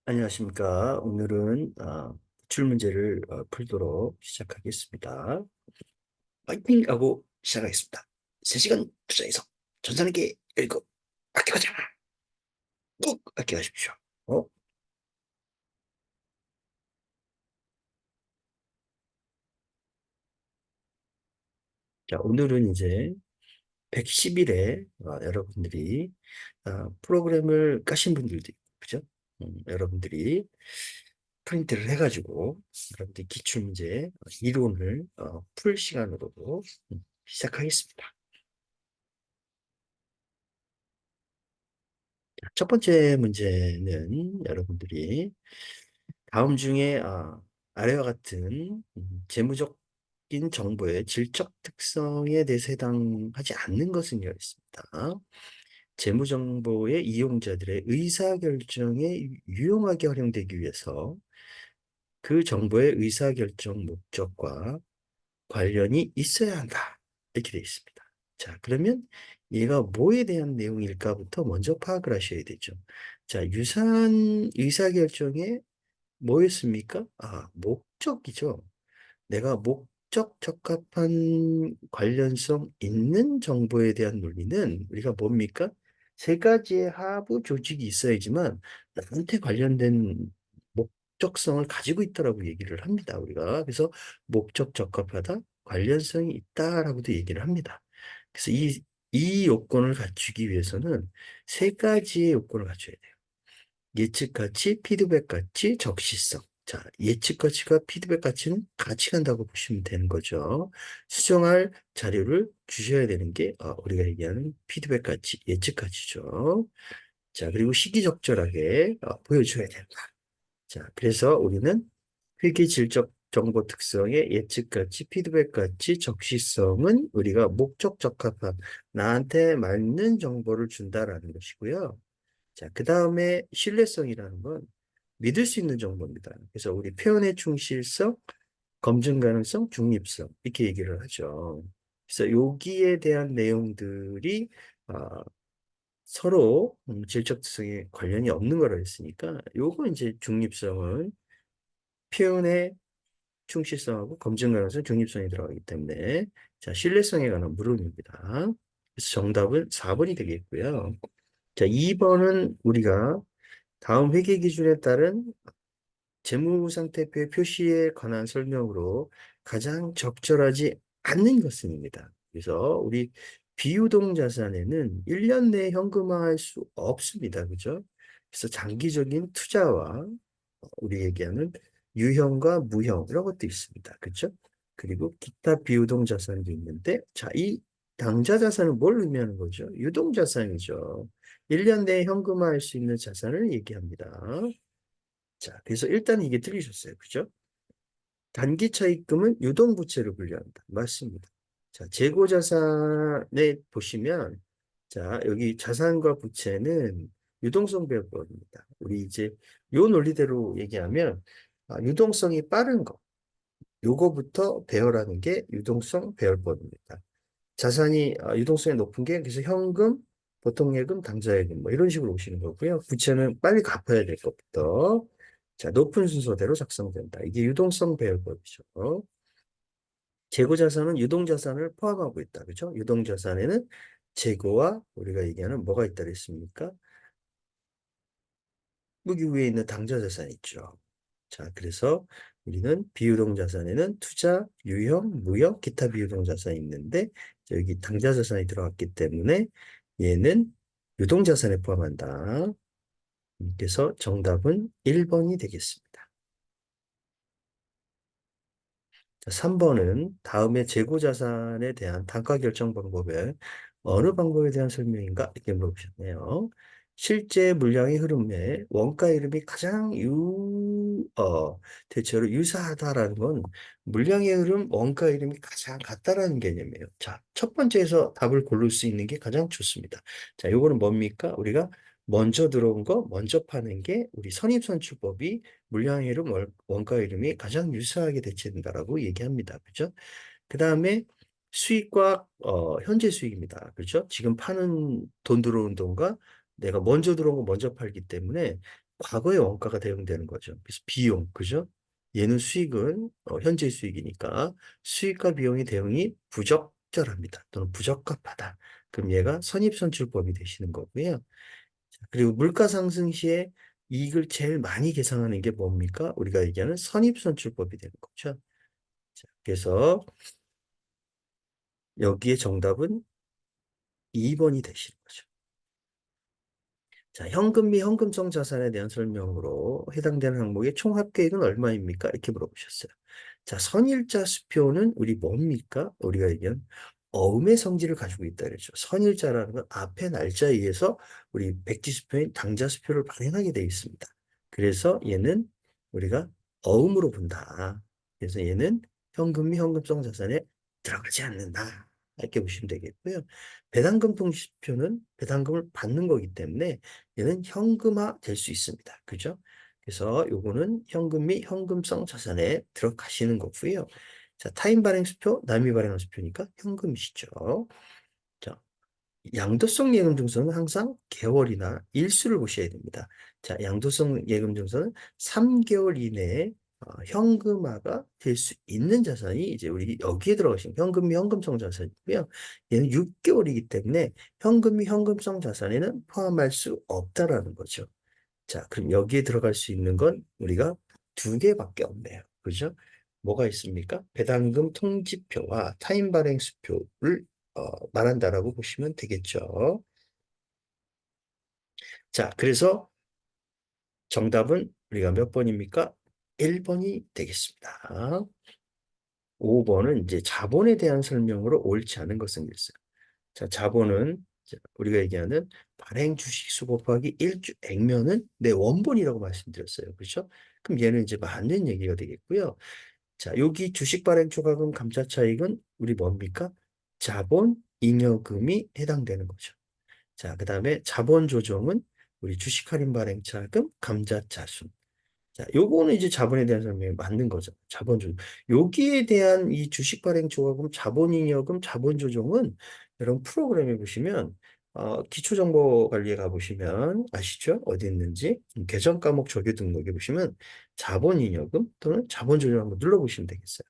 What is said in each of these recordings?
안녕하십니까. 오늘은 기출 문제를 풀도록 시작하겠습니다. 파이팅! 하고 시작하겠습니다. 3시간 투자해서 전산에게 열고 아껴가자! 꾹! 아껴가십시오. 어? 자, 오늘은 이제 110일에 여러분들이 프로그램을 까신 분들도 있고, 그죠? 여러분들이 프린트를 해가지고 여러분들 기출문제 이론을 풀 시간으로 시작하겠습니다. 첫 번째 문제는 여러분들이 다음 중에 아래와 같은 재무적인 정보의 질적 특성에 대해서 해당하지 않는 것은 있습니다. 재무정보의 이용자들의 의사결정에 유용하게 활용되기 위해서 그 정보의 의사결정 목적과 관련이 있어야 한다. 이렇게 되어 있습니다. 자, 그러면 얘가 뭐에 대한 내용일까부터 먼저 파악을 하셔야 되죠. 자, 유사한 의사결정에 뭐였습니까? 목적이죠. 내가 목적 적합한 관련성 있는 정보에 대한 논리는 우리가 뭡니까? 세 가지의 하부 조직이 있어야지만 나한테 관련된 목적성을 가지고 있다라고 얘기를 합니다. 우리가. 그래서 목적 적합하다, 관련성이 있다라고도 얘기를 합니다. 그래서 이 요건을 갖추기 위해서는 세 가지의 요건을 갖춰야 돼요. 예측 가치, 피드백 가치, 적시성. 자, 예측 가치가 피드백 가치는 같이 간다고 보시면 되는 거죠. 수정할 자료를 주셔야 되는 게 우리가 얘기하는 피드백 가치, 예측 가치죠. 자, 그리고 시기적절하게 보여줘야 된다. 자, 그래서 우리는 회계 질적 정보 특성의 예측 가치, 피드백 가치, 적시성은 우리가 목적 적합한 나한테 맞는 정보를 준다라는 것이고요. 자, 그 다음에 신뢰성이라는 건 믿을 수 있는 정보입니다. 그래서 우리 표현의 충실성, 검증 가능성, 중립성 이렇게 얘기를 하죠. 그래서 여기에 대한 내용들이 아, 서로 질적 특성에 관련이 없는 거라 했으니까 요거 이제 중립성은 표현의 충실성하고 검증 가능성, 중립성이 들어가기 때문에 자, 신뢰성에 관한 물음입니다. 그래서 정답은 4번이 되겠고요. 자, 2번은 우리가 다음 회계 기준에 따른 재무상태표의 표시에 관한 설명으로 가장 적절하지 않는 것입니다. 그래서 우리 비유동 자산에는 1년 내에 현금화할 수 없습니다. 그죠? 그래서 장기적인 투자와 우리 얘기하는 유형과 무형 이런 것도 있습니다. 그죠? 그리고 기타 비유동 자산도 있는데 자, 이 당좌 자산은 뭘 의미하는 거죠? 유동 자산이죠. 1년 내에 현금화할 수 있는 자산을 얘기합니다. 자, 그래서 일단 이게 틀리셨어요. 그죠? 단기 차입금은 유동부채로 분류한다. 맞습니다. 자, 재고자산에 보시면, 자, 여기 자산과 부채는 유동성 배분입니다. 우리 이제 요 논리대로 얘기하면, 유동성이 빠른 거, 요거부터 배열하는 게 유동성 배열법입니다. 자산이 유동성이 높은 게 그래서 현금, 보통예금, 당좌예금 뭐 이런 식으로 오시는 거고요. 부채는 빨리 갚아야 될 것부터 자 높은 순서대로 작성된다. 이게 유동성 배열법이죠. 재고자산은 유동자산을 포함하고 있다. 그렇죠? 유동자산에는 재고와 우리가 얘기하는 뭐가 있다 그랬습니까? 여기 위에 있는 당좌자산 있죠. 자, 그래서 우리는 비유동자산에는 투자, 유형, 무형, 기타 비유동자산이 있는데 여기 당좌자산이 들어갔기 때문에 얘는 유동자산에 포함한다. 그래서 정답은 1번이 되겠습니다. 자, 3번은 다음에 재고자산에 대한 단가 결정 방법에 어느 방법에 대한 설명인가? 이렇게 물어보셨네요. 실제 물량의 흐름에 원가 이름이 가장 대체로 유사하다라는 건 물량의 흐름, 원가 이름이 가장 같다라는 개념이에요. 자, 첫 번째에서 답을 고를 수 있는 게 가장 좋습니다. 자, 요거는 뭡니까? 우리가 먼저 들어온 거, 먼저 파는 게 우리 선입선출법이 물량 이름, 원가 이름이 가장 유사하게 대체된다라고 얘기합니다. 그죠? 그 다음에 수익과 현재 수익입니다. 그렇죠? 지금 파는 돈 들어오는 돈과 내가 먼저 들어온 거 먼저 팔기 때문에 과거의 원가가 대응되는 거죠. 그래서 비용, 그죠? 얘는 수익은 현재 수익이니까 수익과 비용의 대응이 부적절합니다. 또는 부적합하다. 그럼 얘가 선입선출법이 되시는 거고요. 그리고 물가 상승 시에 이익을 제일 많이 계산하는 게 뭡니까? 우리가 얘기하는 선입선출법이 되는 거죠. 자, 그래서 여기에 정답은 2번이 되시는 거죠. 자, 현금 및 현금성 자산에 대한 설명으로 해당되는 항목의 총합계획은 얼마입니까? 이렇게 물어보셨어요. 자, 선일자 수표는 우리 뭡니까? 우리가 얘기한 어음의 성질을 가지고 있다 그랬죠. 선일자라는 건 앞에 날짜에 의해서 우리 백지수표인 당자수표를 발행하게 되어 있습니다. 그래서 얘는 우리가 어음으로 본다. 그래서 얘는 현금 및 현금성 자산에 들어가지 않는다. 이렇게 보시면 되겠고요. 배당금 통지표는 배당금을 받는 거기 때문에 얘는 현금화 될 수 있습니다. 그죠? 그래서 요거는 현금 및 현금성 자산에 들어가시는 거고요. 자, 타인 발행 수표, 남이 발행한 수표니까 현금이시죠. 자, 양도성 예금 증서는 항상 개월이나 일수를 보셔야 됩니다. 자, 양도성 예금 증서는 3개월 이내에 현금화가 될 수 있는 자산이 이제 우리 여기에 들어가신 현금 및 현금성 자산이고요. 얘는 6개월이기 때문에 현금 및 현금성 자산에는 포함할 수 없다라는 거죠. 자, 그럼 여기에 들어갈 수 있는 건 우리가 두 개밖에 없네요. 그죠? 뭐가 있습니까? 배당금 통지표와 타인 발행 수표를 말한다라고 보시면 되겠죠. 자, 그래서 정답은 우리가 몇 번입니까? 1번이 되겠습니다. 5번은 이제 자본에 대한 설명으로 옳지 않은 것은 있어요. 자, 자본은 우리가 얘기하는 발행 주식수 곱하기 일주 액면은 내 원본이라고 말씀드렸어요. 그렇죠? 그럼 얘는 이제 맞는 얘기가 되겠고요. 자, 여기 주식 발행 초과금 감자 차익은 우리 뭡니까? 자본 잉여금이 해당되는 거죠. 자, 그다음에 자본 조정은 우리 주식 할인 발행 차금 감자 차순. 자, 요거는 이제 자본에 대한 설명이 맞는 거죠. 자본 조정. 여기에 대한 이 주식 발행 초과금, 자본잉여금, 자본 조정은 여러분 프로그램에 보시면 기초정보관리에 가보시면 아시죠? 어디 있는지 계정 과목 조교 등록에 보시면 자본잉여금 또는 자본 조정 한번 눌러보시면 되겠어요.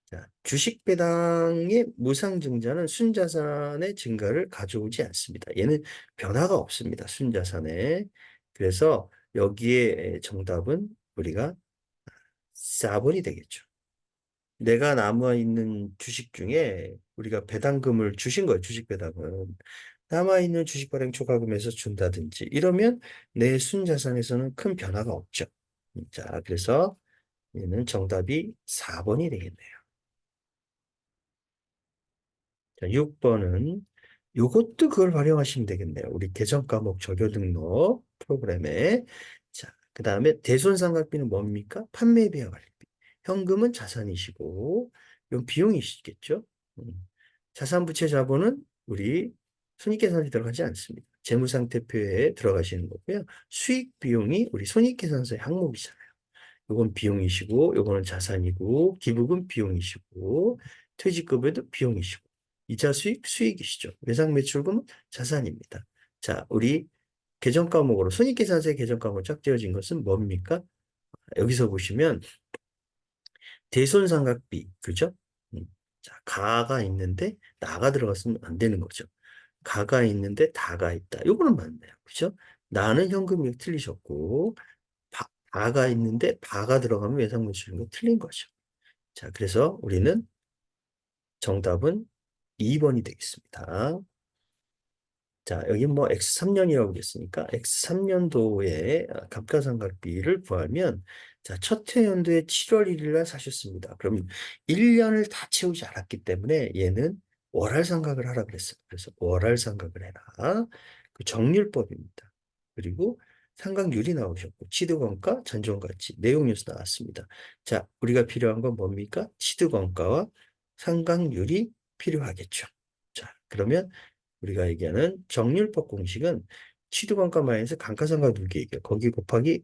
자, 주식 배당의 무상 증자는 순자산의 증가를 가져오지 않습니다. 얘는 변화가 없습니다. 순자산에. 그래서 여기에 정답은 우리가 4번이 되겠죠. 내가 남아있는 주식 중에 우리가 배당금을 주신 거예요. 주식 배당은. 남아있는 주식 발행 초과금에서 준다든지 이러면 내 순자산에서는 큰 변화가 없죠. 자, 그래서 얘는 정답이 4번이 되겠네요. 자, 6번은 요것도 그걸 활용하시면 되겠네요. 우리 계정 과목 조교 등록 프로그램에. 자, 그 다음에 대손상각비는 뭡니까? 판매비와 관리비. 현금은 자산이시고, 이건 비용이시겠죠? 음. 자산부채 자본은 우리 손익계산에 들어가지 않습니다. 재무상태표에 들어가시는 거고요. 수익 비용이 우리 손익계산서의 항목이잖아요. 요건 비용이시고, 요거는 자산이고, 기부금 비용이시고, 퇴직급여도 비용이시고, 이자 수익 수익이시죠. 외상 매출금은 자산입니다. 자, 우리 계정 과목으로 손익계산서의 계정 과목 짝지어진 것은 뭡니까? 여기서 보시면 대손상각비, 그죠? 음. 자, 가가 있는데 나가 들어갔으면 안 되는 거죠. 가가 있는데 다가 있다. 요거는 맞네요. 그죠? 나는 현금이 틀리셨고, 바가 있는데 바가 들어가면 외상 매출금 틀린 거죠. 자, 그래서 우리는 정답은 2번이 되겠습니다. 자, 여기 뭐 X3년이라고 그랬으니까 X3년도에 감가상각비를 구하면 자, 첫 해연도에 7월 1일 날 사셨습니다. 그럼 1년을 다 채우지 않았기 때문에 얘는 월할 상각을 하라 그랬어요. 그래서 월할 상각을 해라. 그 정률법입니다. 그리고 상각률이 나오셨고 취득원가, 잔존가치, 내용연수 나왔습니다. 자, 우리가 필요한 건 뭡니까? 취득원가와 상각률이 필요하겠죠. 자, 그러면 우리가 얘기하는 정률법 공식은 취득원가 마이너스 감가상각 누계이겨 거기 곱하기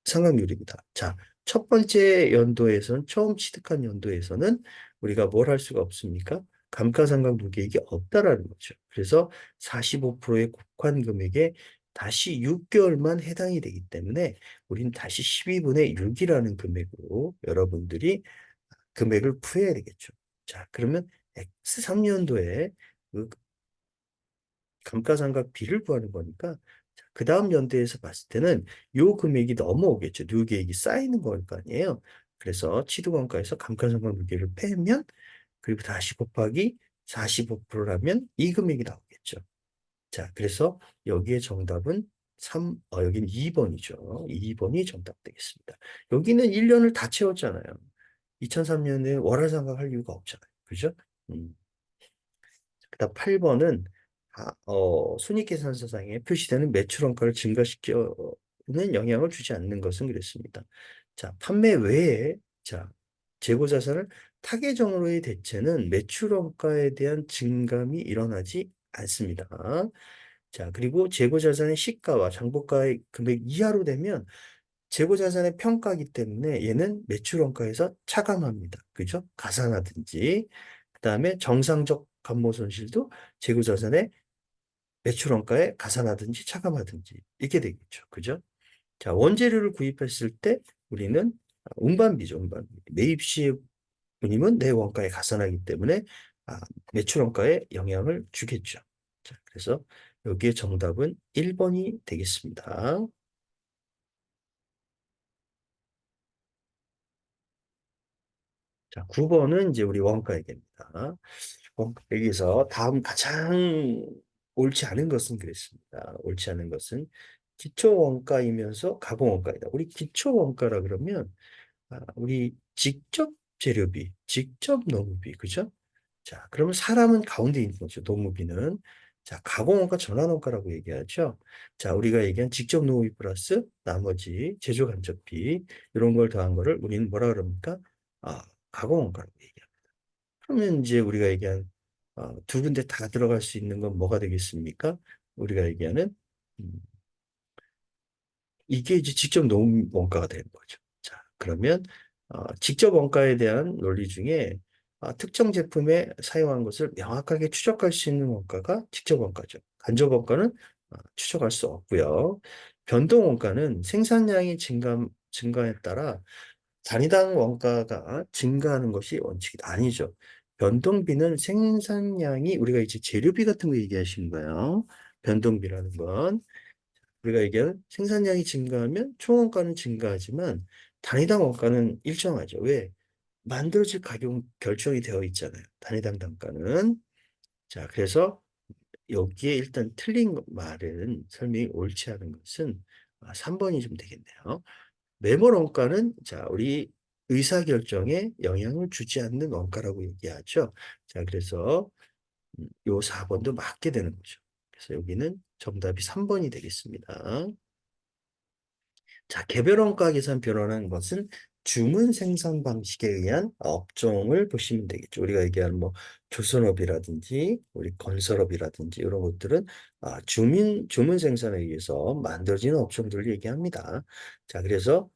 상각률입니다. 자, 첫 번째 연도에서는 처음 취득한 연도에서는 우리가 뭘 할 수가 없습니까? 감가상각 누계액이 없다라는 거죠. 그래서 45%의 국환 금액에 다시 6개월만 해당이 되기 때문에 우린 다시 12분의 6이라는 금액으로 여러분들이 금액을 풀어야 되겠죠. 자, 그러면 X3년도에 그 감가상각 비를 구하는 거니까 그 다음 연도에서 봤을 때는 요 금액이 넘어오겠죠. 누계액이 쌓이는 걸 거 아니에요. 그래서 취득원가에서 감가상각 누계를 빼면 그리고 다시 곱하기 45%라면 이 금액이 나오겠죠. 자, 그래서 여기에 정답은 여기는 2번이죠. 2번이 정답 되겠습니다. 여기는 1년을 다 채웠잖아요. 2003년에 월화상각 할 이유가 없잖아요. 그죠? 음. 그다음 8번은 손익계산서상에 표시되는 매출원가를 증가시키는 영향을 주지 않는 것은 그랬습니다. 자, 판매 외에 자, 재고자산을 타계정으로의 대체는 매출원가에 대한 증감이 일어나지 않습니다. 자, 그리고 재고자산의 시가와 장부가의 금액 이하로 되면 재고자산의 평가이기 때문에 얘는 매출원가에서 차감합니다. 그죠? 가산하든지 그다음에 정상적 감모손실도 재고자산의 매출원가에 가산하든지 차감하든지 이렇게 되겠죠. 그죠? 자, 원재료를 구입했을 때 우리는 운반비죠. 운반비. 매입 시에 운임은 내 원가에 가산하기 때문에 매출원가에 영향을 주겠죠. 자, 그래서 여기에 정답은 1번이 되겠습니다. 자, 9번은 이제 우리 원가 얘기입니다. 여기서 다음 가장 옳지 않은 것은 그랬습니다. 옳지 않은 것은 기초 원가이면서 가공 원가이다. 우리 기초 원가라 그러면 우리 직접 재료비, 직접 노무비, 그죠? 자, 그러면 사람은 가운데 있는 거죠. 노무비는. 자, 가공원가 전환원가라고 얘기하죠. 자, 우리가 얘기한 직접 노무비 플러스 나머지 제조 간접비 이런 걸 더한 거를 우리는 뭐라 그럽니까? 가공원가라고 얘기합니다. 그러면 이제 우리가 얘기한 두 군데 다 들어갈 수 있는 건 뭐가 되겠습니까? 우리가 얘기하는 음, 이게 이제 직접 노무 원가가 되는 거죠. 자, 그러면 직접 원가에 대한 논리 중에 특정 제품에 사용한 것을 명확하게 추적할 수 있는 원가가 직접 원가죠. 간접 원가는 추적할 수 없고요. 변동 원가는 생산량이 증가에 따라 단위당 원가가 증가하는 것이 원칙이 아니죠. 변동비는 생산량이 우리가 이제 재료비 같은 거 얘기하시는 거예요. 변동비라는 건 우리가 얘기하는 생산량이 증가하면 총원가는 증가하지만 단위당 원가는 일정하죠. 왜? 만들어질 가격 결정이 되어 있잖아요. 단위당 단가는. 자, 그래서 여기에 일단 틀린 말은 설명이 옳지 않은 것은 3번이 좀 되겠네요. 매몰 원가는 자, 우리 의사결정에 영향을 주지 않는 원가라고 얘기하죠. 자, 그래서 요 4번도 맞게 되는 거죠. 그래서 여기는 정답이 3번이 되겠습니다. 자, 개별 원가 계산 변화라는 것은 주문 생산 방식에 의한 업종을 보시면 되겠죠. 우리가 얘기하는 뭐 조선업이라든지 우리 건설업이라든지 이런 것들은 주문 생산에 의해서 만들어지는 업종들을 얘기합니다. 자, 그래서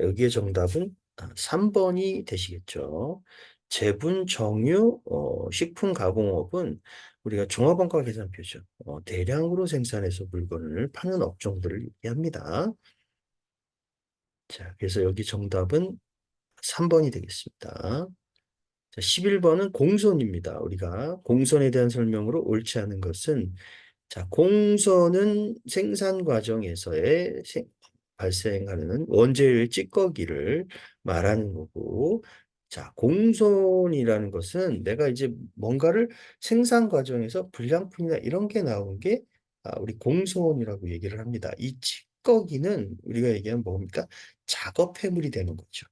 여기에 정답은 3번이 되시겠죠. 제분 정유 식품 가공업은 우리가 종합원가 계산표죠. 대량으로 생산해서 물건을 파는 업종들을 얘기합니다. 자, 그래서 여기 정답은 3번이 되겠습니다. 자, 11번은 공손입니다. 우리가 공손에 대한 설명으로 옳지 않은 것은 자, 공손은 생산 과정에서의 발생하는 원재료의 찌꺼기를 말하는 거고 자, 공손이라는 것은 내가 이제 뭔가를 생산 과정에서 불량품이나 이런 게 나온 게 우리 공손이라고 얘기를 합니다. 이 찌꺼기는 우리가 얘기하면 뭡니까? 작업 해물이 되는 거죠.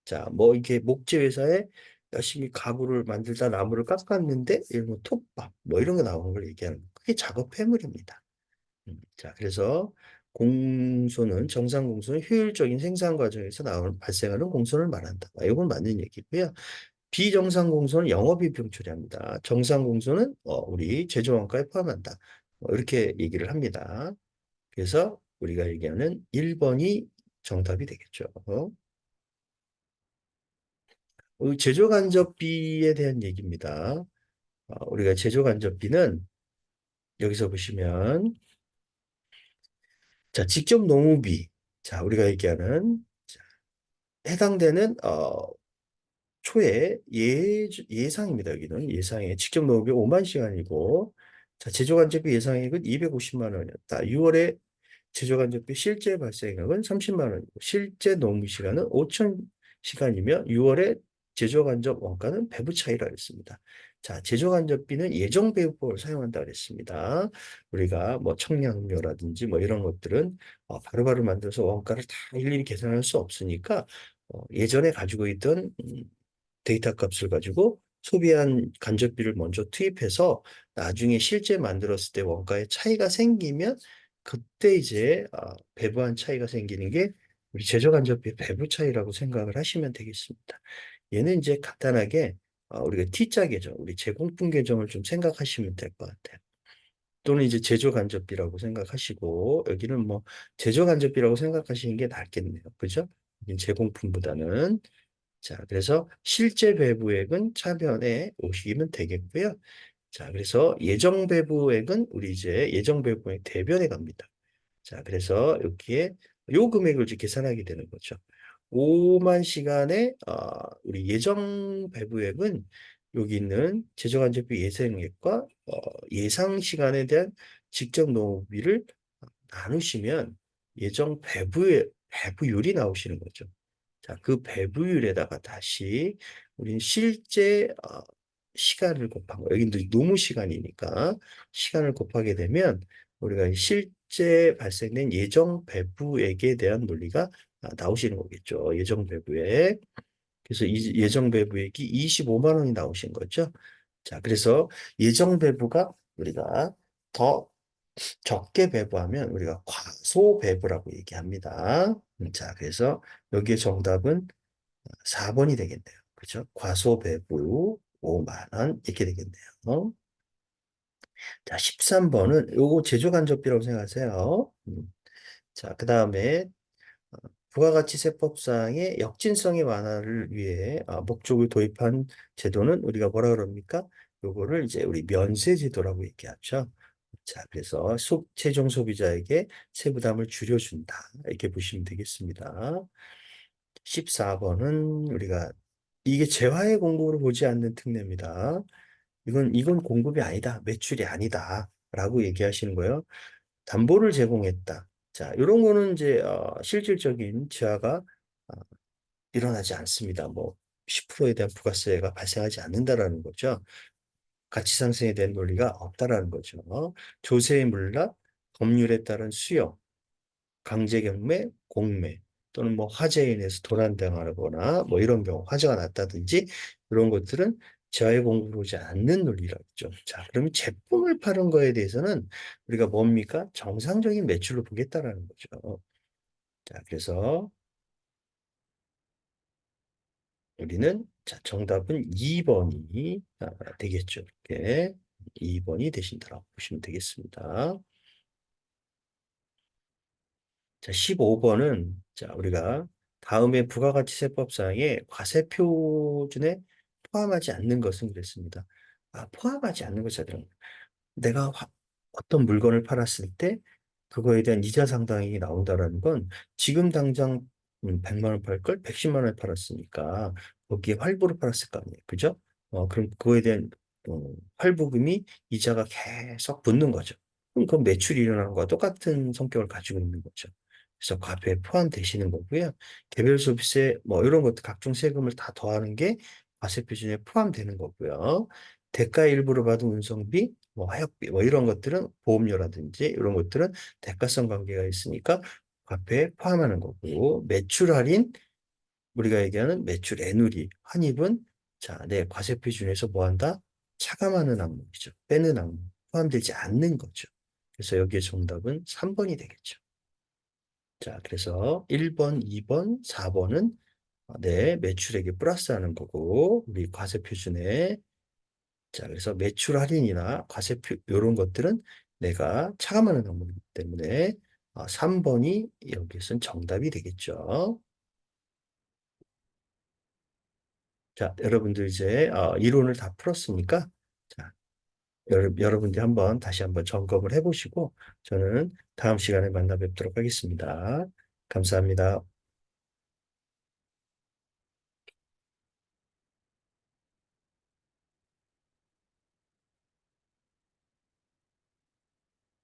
자, 뭐 이게 목재 회사에 열심히 가구를 만들다 나무를 깎았는데 이런 거 톱밥 뭐 이런 거 나오는 걸 얘기하는 거. 그게 작업 해물입니다. 자, 그래서 공소는 정상 공소는 효율적인 생산 과정에서 발생하는 공소를 말한다. 이건 맞는 얘기고요. 비정상 공소는 영업이익 처리합니다. 정상 공소는 우리 제조 원가에 포함한다. 이렇게 얘기를 합니다. 그래서 우리가 얘기하는 1번이 정답이 되겠죠. 제조 간접비에 대한 얘기입니다. 우리가 제조간접비는 여기서 보시면 자, 직접 농우비. 자, 우리가 얘기하는 자, 해당되는 예상입니다. 여기는 예상에 직접 농업이 5만 시간이고 자, 제조간접비 예상액은 250만 원이었다. 6월에 제조간접비 실제 발생액은 30만 원이고 실제 농무 시간은 5천 시간이며 6월에 제조간접 원가는 배부 차이라 했습니다. 자, 제조간접비는 예정배부법을 사용한다 그랬습니다. 우리가 뭐 청량음료라든지 뭐 이런 것들은 바로바로 만들어서 원가를 다 일일이 계산할 수 없으니까 예전에 가지고 있던 데이터 값을 가지고 소비한 간접비를 먼저 투입해서 나중에 실제 만들었을 때 원가에 차이가 생기면 그때 이제 배부한 차이가 생기는 게 우리 제조 간접비 배부 차이라고 생각을 하시면 되겠습니다. 얘는 이제 간단하게 우리가 T자 계정, 우리 제공품 계정을 좀 생각하시면 될 것 같아요. 또는 이제 제조 간접비라고 생각하시고 여기는 뭐 제조 간접비라고 생각하시는 게 낫겠네요. 그죠? 제공품보다는 자, 그래서 실제 배부액은 차변에 오시면 되겠고요. 자, 그래서 예정 배부액은 우리 이제 예정 배부액 대변에 갑니다. 자, 그래서 여기에 요 금액을 이제 계산하게 되는 거죠. 5만 시간에 우리 예정 배부액은 여기 있는 제조간접비 예상액과 예상 시간에 대한 직접 농비를 나누시면 예정 배부율이 나오시는 거죠. 자, 그 배부율에다가 다시 우리는 실제 시간을 곱한 거. 여기 노무 시간이니까 시간을 곱하게 되면 우리가 실제 발생된 예정 배부액에 대한 논리가 나오시는 거겠죠. 예정 배부액. 그래서 이 예정 배부액이 25만 원이 나오신 거죠. 자, 그래서 예정 배부가 우리가 더 적게 배부하면 우리가 과소 배부라고 얘기합니다. 자, 그래서 여기에 정답은 4번이 되겠네요. 그죠? 과소 배부 5만 원 이렇게 되겠네요. 자, 13번은 요거 제조간접비라고 생각하세요. 자, 그 다음에 부가가치세법상의 역진성의 완화를 위해 목적을 도입한 제도는 우리가 뭐라 그럽니까? 요거를 이제 우리 면세제도라고 얘기하죠. 자, 그래서 최종 소비자에게 세부담을 줄여준다. 이렇게 보시면 되겠습니다. 14번은 우리가 이게 재화의 공급으로 보지 않는 특례입니다. 이건 공급이 아니다. 매출이 아니다. 라고 얘기하시는 거예요. 담보를 제공했다. 자, 이런 거는 이제 실질적인 재화가 어, 일어나지 않습니다. 뭐 10%에 대한 부가세가 발생하지 않는다라는 거죠. 가치 상승에 대한 논리가 없다라는 거죠. 조세의 물납, 법률에 따른 수요, 강제 경매, 공매 또는 뭐 화재에 인해서 도난당하거나 뭐 이런 경우 화재가 났다든지 이런 것들은 재화의 공급을 오지 않는 논리라고 죠. 자, 그러면 제품을 파는 거에 대해서는 우리가 뭡니까? 정상적인 매출로 보겠다라는 거죠. 자, 그래서 우리는 자, 정답은 2번이 되겠죠. 이렇게 2번이 되신다고 보시면 되겠습니다. 자, 15번은 자, 우리가 다음에 부가가치세법상의 과세표준에 포함하지 않는 것은 그랬습니다. 포함하지 않는 것이 내가 어떤 물건을 팔았을 때 그거에 대한 이자 상당이 나온다라는 건 지금 당장 100만 원 팔 걸 110만 원에 팔았으니까 거기에 활부로 팔았을 거 아니에요. 그죠? 그럼 그거에 대한 활부금이 이자가 계속 붙는 거죠. 그럼 그 매출이 일어나는 거와 똑같은 성격을 가지고 있는 거죠. 그래서 과표에 포함되시는 거고요. 개별 소비세 뭐 이런 것들 각종 세금을 다 더하는 게 과세 표준에 포함되는 거고요. 대가 일부로 받은 운송비, 뭐 하역비, 뭐 이런 것들은 보험료라든지 이런 것들은 대가성 관계가 있으니까 과표에 포함하는 거고 매출 할인 우리가 얘기하는 매출 애누리 환입은 자, 내 과세 표준에서 뭐 한다? 차감하는 항목이죠. 빼는 항목 포함되지 않는 거죠. 그래서 여기에 정답은 3번이 되겠죠. 자, 그래서 1번, 2번, 4번은 내 매출액에 플러스하는 거고 우리 과세 표준에 자, 그래서 매출 할인이나 과세표 이런 것들은 내가 차감하는 항목이기 때문에 3번이 여기서는 정답이 되겠죠. 자, 여러분들 이제 이론을 다 풀었으니까 자, 여러분들이 한번 다시 한번 점검을 해보시고 저는 다음 시간에 만나 뵙도록 하겠습니다. 감사합니다.